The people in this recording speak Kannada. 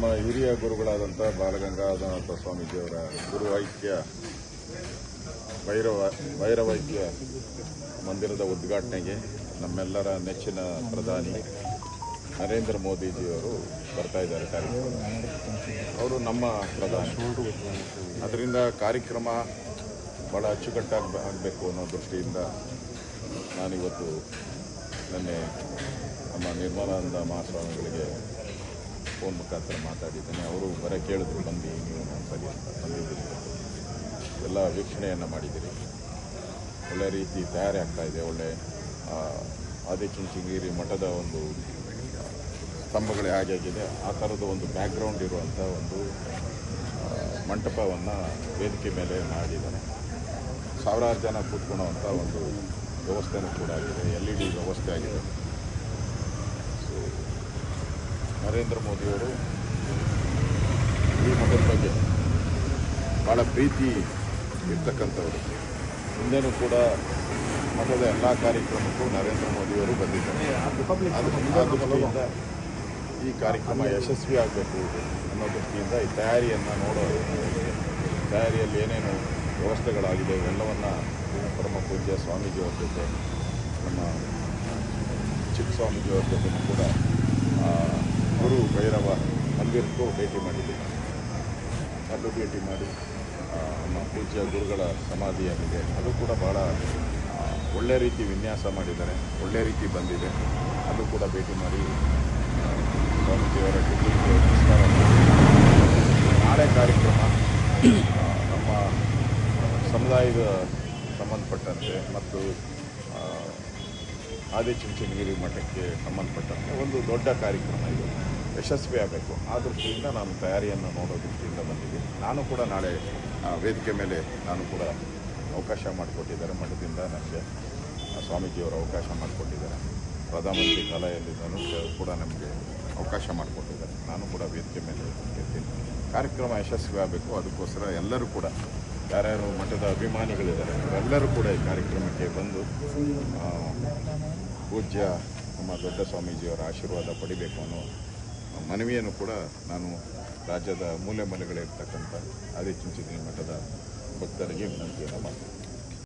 ನಮ್ಮ ಹಿರಿಯ ಗುರುಗಳಾದಂಥ ಬಾಲಗಂಗಾಧರನಾಥ ಸ್ವಾಮೀಜಿಯವರ ಗುರು ಐಕ್ಯ ಭೈರವೈಕ್ಯ ಮಂದಿರದ ಉದ್ಘಾಟನೆಗೆ ನಮ್ಮೆಲ್ಲರ ನೆಚ್ಚಿನ ಪ್ರಧಾನಿ ನರೇಂದ್ರ ಮೋದಿಜಿಯವರು ಬರ್ತಾ ಇದ್ದಾರೆ. ಕಾರ್ಯಕ್ರಮ ಅವರು ನಮ್ಮ ಪ್ರಧಾನಿ, ಅದರಿಂದ ಕಾರ್ಯಕ್ರಮ ಭಾಳ ಅಚ್ಚುಕಟ್ಟಾಗಿ ಆಗಬೇಕು ಅನ್ನೋ ದೃಷ್ಟಿಯಿಂದ ನಾನಿವತ್ತು ನಿನ್ನೆ ನಮ್ಮ ನಿರ್ಮಲಾನಂದ ಮಹಾಸ್ವಾಮಿಗಳಿಗೆ ಫೋನ್ ಮುಖಾಂತರ ಮಾತಾಡಿದ್ದೇನೆ. ಅವರು ಬರೀ ಕೇಳಿದ್ರು, ಬಂದು ನೀವು ಸರಿ ಅಂತ ಬಂದಿದ್ದೀರಿ, ಎಲ್ಲ ವೀಕ್ಷಣೆಯನ್ನು ಮಾಡಿದ್ದೀರಿ, ಒಳ್ಳೆ ರೀತಿ ತಯಾರಿ ಆಗ್ತಾಯಿದೆ. ಒಳ್ಳೆ ಆದಿಚುಂಚನಗಿರಿ ಮಠದ ಒಂದು ಸ್ತಂಭಗಳೇ ಹಾಗಾಗಿದೆ, ಆ ಥರದ ಒಂದು ಬ್ಯಾಕ್ಗ್ರೌಂಡ್ ಇರುವಂಥ ಒಂದು ಮಂಟಪವನ್ನು ವೇದಿಕೆ ಮೇಲೆ ಮಾಡಿದ್ದಾರೆ. ಸಾವಿರಾರು ಜನ ಕೂತ್ಕೊಳ್ಳುವಂಥ ಒಂದು ವ್ಯವಸ್ಥೆನೂ ಕೂಡ ಆಗಿದೆ, LED ವ್ಯವಸ್ಥೆ ಆಗಿದೆ. ಸೊ ನರೇಂದ್ರ ಮೋದಿಯವರು ಈ ಮಠದ ಬಗ್ಗೆ ಭಾಳ ಪ್ರೀತಿ ಇರ್ತಕ್ಕಂಥವ್ರು. ಹಿಂದೆನೂ ಕೂಡ ಮಠದ ಎಲ್ಲ ಕಾರ್ಯಕ್ರಮಕ್ಕೂ ನರೇಂದ್ರ ಮೋದಿಯವರು ಬಂದಿದ್ದಾರೆ. ಆ ದೃಷ್ಟಿಯಿಂದ ಈ ಕಾರ್ಯಕ್ರಮ ಯಶಸ್ವಿ ಆಗಬೇಕು ಅನ್ನೋ ದೃಷ್ಟಿಯಿಂದ ಈ ತಯಾರಿಯನ್ನು ತಯಾರಿಯಲ್ಲಿ ಏನೇನು ವ್ಯವಸ್ಥೆಗಳಾಗಿದೆ ಇವೆಲ್ಲವನ್ನು ಪರಮ ಪೂಜ್ಯ ಸ್ವಾಮೀಜಿಯವ್ರ ಜೊತೆ, ನಮ್ಮ ಚಿಕ್ಕ ಸ್ವಾಮೀಜಿಯವ್ರ ಜೊತೆ ಕೂಡ ಗುರು ಭೈರವ ಮಂದಿರಕ್ಕೂ ಭೇಟಿ ಮಾಡಿದ್ದೀವಿ. ಅಲ್ಲೂ ಭೇಟಿ ಮಾಡಿ ನಮ್ಮ ಪೂಜ್ಯ ಗುರುಗಳ ಸಮಾಧಿ ಏನಿದೆ ಅದು ಕೂಡ ಭಾಳ ಒಳ್ಳೆ ರೀತಿ ವಿನ್ಯಾಸ ಮಾಡಿದ್ದಾರೆ, ಒಳ್ಳೆ ರೀತಿ ಬಂದಿದೆ. ಅದು ಕೂಡ ಭೇಟಿ ಮಾಡಿ ಸ್ವಾಮೀಜಿಯವರ ಟಿಕೆಟ್ಗೆ ನಮಸ್ಕಾರ ಮಾಡಿ. ನಾಳೆ ಕಾರ್ಯಕ್ರಮ ನಮ್ಮ ಸಮುದಾಯದ ಸಂಬಂಧಪಟ್ಟಂತೆ ಮತ್ತು ಆದಿಚುಂಚನಗಿರಿ ಮಠಕ್ಕೆ ಸಂಬಂಧಪಟ್ಟಂತೆ ಒಂದು ದೊಡ್ಡ ಕಾರ್ಯಕ್ರಮ ಇದು, ಯಶಸ್ವಿ ಆಗಬೇಕು. ಆ ದೃಷ್ಟಿಯಿಂದ ನಾನು ತಯಾರಿಯನ್ನು ನೋಡೋ ದೃಷ್ಟಿಯಿಂದ ಬಂದಿದ್ದೀನಿ. ನಾನು ಕೂಡ ನಾಳೆ ವೇದಿಕೆ ಮೇಲೆ ನಾನು ಕೂಡ ಅವಕಾಶ ಮಾಡಿಕೊಟ್ಟಿದ್ದಾರೆ, ಮಠದಿಂದ ನನಗೆ ಸ್ವಾಮೀಜಿಯವರು ಅವಕಾಶ ಮಾಡಿಕೊಟ್ಟಿದ್ದಾರೆ. ಪ್ರಧಾನಮಂತ್ರಿ ಕಲೆಯಲ್ಲಿದ್ದನು ಕೂಡ ನಮಗೆ ಅವಕಾಶ ಮಾಡಿಕೊಟ್ಟಿದ್ದಾರೆ. ನಾನು ಕೂಡ ವೇದಿಕೆ ಮೇಲೆ ಇರ್ತೀನಿ. ಕಾರ್ಯಕ್ರಮ ಯಶಸ್ವಿ ಆಗಬೇಕು, ಅದಕ್ಕೋಸ್ಕರ ಎಲ್ಲರೂ ಕೂಡ ಯಾರ್ಯಾರು ಮಠದ ಅಭಿಮಾನಿಗಳಿದ್ದಾರೆ ಅವರೆಲ್ಲರೂ ಕೂಡ ಈ ಕಾರ್ಯಕ್ರಮಕ್ಕೆ ಬಂದು ಪೂಜ್ಯ ನಮ್ಮ ದೊಡ್ಡ ಸ್ವಾಮೀಜಿಯವರ ಆಶೀರ್ವಾದ ಪಡಿಬೇಕು ಅನ್ನೋ ಮನವಿಯನ್ನು ಕೂಡ ನಾನು ರಾಜ್ಯದ ಮೂಲೆ ಮೂಲೆಗಳಿರ್ತಕ್ಕಂಥ ಆದಿಚುಂಚನಗಿರಿ ಮಠದ ಭಕ್ತರಿಗೆ ವಿನಂತಿಯನ್ನು ಮಾಡ್ತೀನಿ.